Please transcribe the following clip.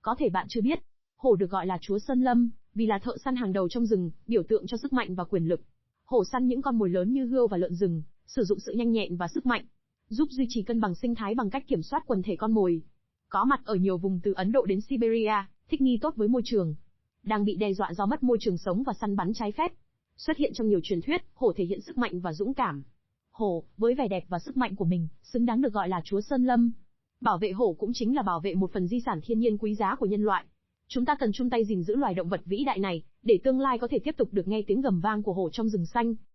Có thể bạn chưa biết, hổ được gọi là chúa sơn lâm, vì là thợ săn hàng đầu trong rừng, biểu tượng cho sức mạnh và quyền lực. Hổ săn những con mồi lớn như hươu và lợn rừng, sử dụng sự nhanh nhẹn và sức mạnh, giúp duy trì cân bằng sinh thái bằng cách kiểm soát quần thể con mồi. Có mặt ở nhiều vùng từ Ấn Độ đến Siberia, thích nghi tốt với môi trường. Đang bị đe dọa do mất môi trường sống và săn bắn trái phép. Xuất hiện trong nhiều truyền thuyết, hổ thể hiện sức mạnh và dũng cảm. Hổ, với vẻ đẹp và sức mạnh của mình, xứng đáng được gọi là chúa sơn lâm. Bảo vệ hổ cũng chính là bảo vệ một phần di sản thiên nhiên quý giá của nhân loại. Chúng ta cần chung tay gìn giữ loài động vật vĩ đại này, để tương lai có thể tiếp tục được nghe tiếng gầm vang của hổ trong rừng xanh.